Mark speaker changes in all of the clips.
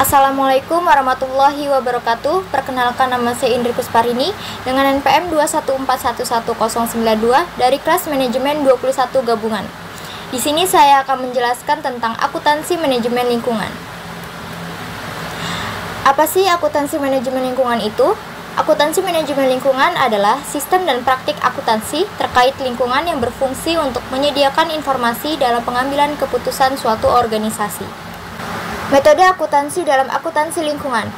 Speaker 1: Assalamualaikum warahmatullahi wabarakatuh. Perkenalkan, nama saya Indri Pusparini dengan NPM 214111092 dari kelas manajemen 21 gabungan. Di sini saya akan menjelaskan tentang akuntansi manajemen lingkungan. Apa sih akuntansi manajemen lingkungan itu? Akuntansi manajemen lingkungan adalah sistem dan praktik akuntansi terkait lingkungan yang berfungsi untuk menyediakan informasi dalam pengambilan keputusan suatu organisasi. Metode akuntansi dalam akuntansi lingkungan,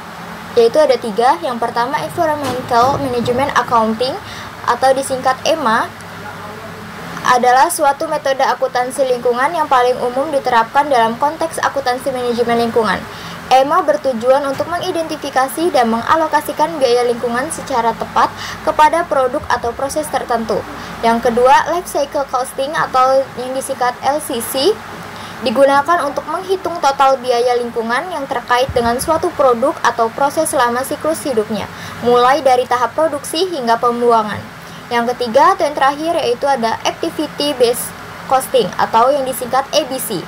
Speaker 1: yaitu ada 3. Yang pertama, Environmental Management Accounting atau disingkat EMA, adalah suatu metode akuntansi lingkungan yang paling umum diterapkan dalam konteks akuntansi manajemen lingkungan. EMA bertujuan untuk mengidentifikasi dan mengalokasikan biaya lingkungan secara tepat kepada produk atau proses tertentu. Yang kedua, Life Cycle Costing atau yang disingkat LCC, digunakan untuk menghitung total biaya lingkungan yang terkait dengan suatu produk atau proses selama siklus hidupnya, mulai dari tahap produksi hingga pembuangan. Yang ketiga atau yang terakhir yaitu ada Activity Based Costing atau yang disingkat ABC,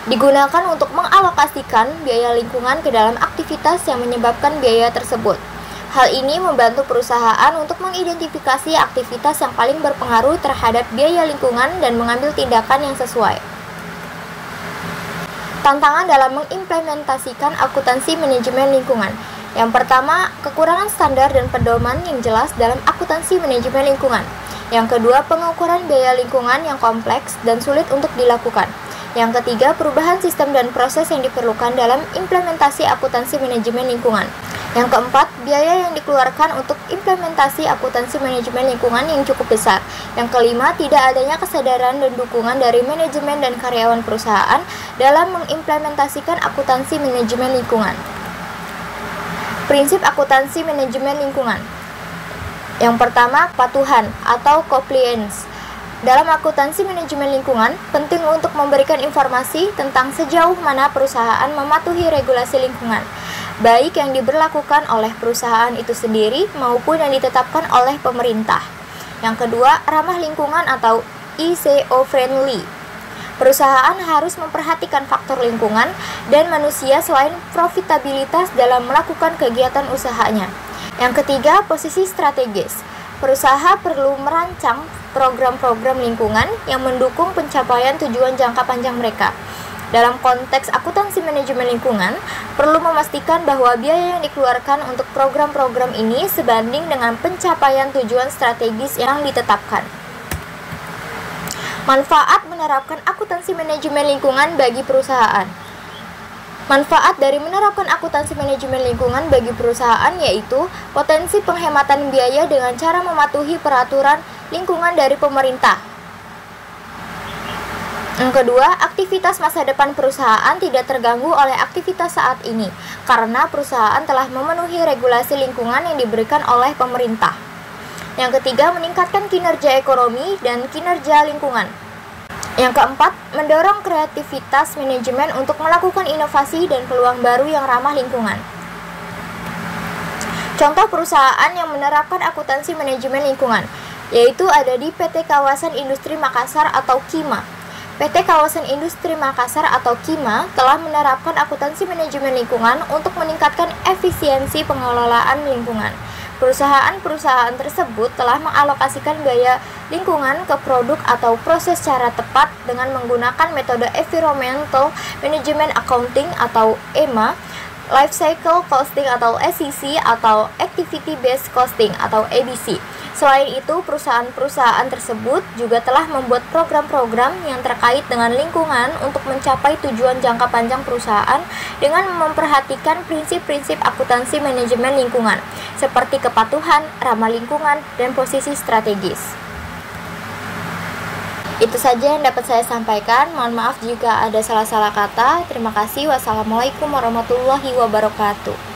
Speaker 1: digunakan untuk mengalokasikan biaya lingkungan ke dalam aktivitas yang menyebabkan biaya tersebut. Hal ini membantu perusahaan untuk mengidentifikasi aktivitas yang paling berpengaruh terhadap biaya lingkungan dan mengambil tindakan yang sesuai. Tantangan dalam mengimplementasikan akuntansi manajemen lingkungan. Yang pertama, kekurangan standar dan pedoman yang jelas dalam akuntansi manajemen lingkungan. Yang kedua, pengukuran biaya lingkungan yang kompleks dan sulit untuk dilakukan. Yang ketiga, perubahan sistem dan proses yang diperlukan dalam implementasi akuntansi manajemen lingkungan. Yang keempat, biaya yang dikeluarkan untuk implementasi akuntansi manajemen lingkungan yang cukup besar. Yang kelima, tidak adanya kesadaran dan dukungan dari manajemen dan karyawan perusahaan dalam mengimplementasikan akuntansi manajemen lingkungan. Prinsip akuntansi manajemen lingkungan. Yang pertama, kepatuhan atau compliance. Dalam akuntansi manajemen lingkungan, penting untuk memberikan informasi tentang sejauh mana perusahaan mematuhi regulasi lingkungan, baik yang diberlakukan oleh perusahaan itu sendiri maupun yang ditetapkan oleh pemerintah. Yang kedua, ramah lingkungan atau eco-friendly. Perusahaan harus memperhatikan faktor lingkungan dan manusia selain profitabilitas dalam melakukan kegiatan usahanya. Yang ketiga, posisi strategis. Perusahaan perlu merancang program-program lingkungan yang mendukung pencapaian tujuan jangka panjang mereka. Dalam konteks akuntansi manajemen lingkungan, perlu memastikan bahwa biaya yang dikeluarkan untuk program-program ini sebanding dengan pencapaian tujuan strategis yang ditetapkan. Manfaat menerapkan akuntansi manajemen lingkungan bagi perusahaan. Manfaat dari menerapkan akuntansi manajemen lingkungan bagi perusahaan yaitu potensi penghematan biaya dengan cara mematuhi peraturan lingkungan dari pemerintah. Yang kedua, aktivitas masa depan perusahaan tidak terganggu oleh aktivitas saat ini karena perusahaan telah memenuhi regulasi lingkungan yang diberikan oleh pemerintah. Yang ketiga, meningkatkan kinerja ekonomi dan kinerja lingkungan. Yang keempat, mendorong kreativitas manajemen untuk melakukan inovasi dan peluang baru yang ramah lingkungan. Contoh perusahaan yang menerapkan akuntansi manajemen lingkungan, yaitu ada di PT Kawasan Industri Makassar atau KIMA. PT Kawasan Industri Makassar atau KIMA telah menerapkan akuntansi manajemen lingkungan untuk meningkatkan efisiensi pengelolaan lingkungan. Perusahaan-perusahaan tersebut telah mengalokasikan biaya lingkungan ke produk atau proses secara tepat dengan menggunakan metode Environmental Management Accounting atau EMA, Life Cycle Costing atau SCC, atau Activity Based Costing atau ABC. Selain itu, perusahaan-perusahaan tersebut juga telah membuat program-program yang terkait dengan lingkungan untuk mencapai tujuan jangka panjang perusahaan dengan memperhatikan prinsip-prinsip akuntansi manajemen lingkungan, seperti kepatuhan, ramah lingkungan, dan posisi strategis. Itu saja yang dapat saya sampaikan. Mohon maaf jika ada salah-salah kata. Terima kasih. Wassalamualaikum warahmatullahi wabarakatuh.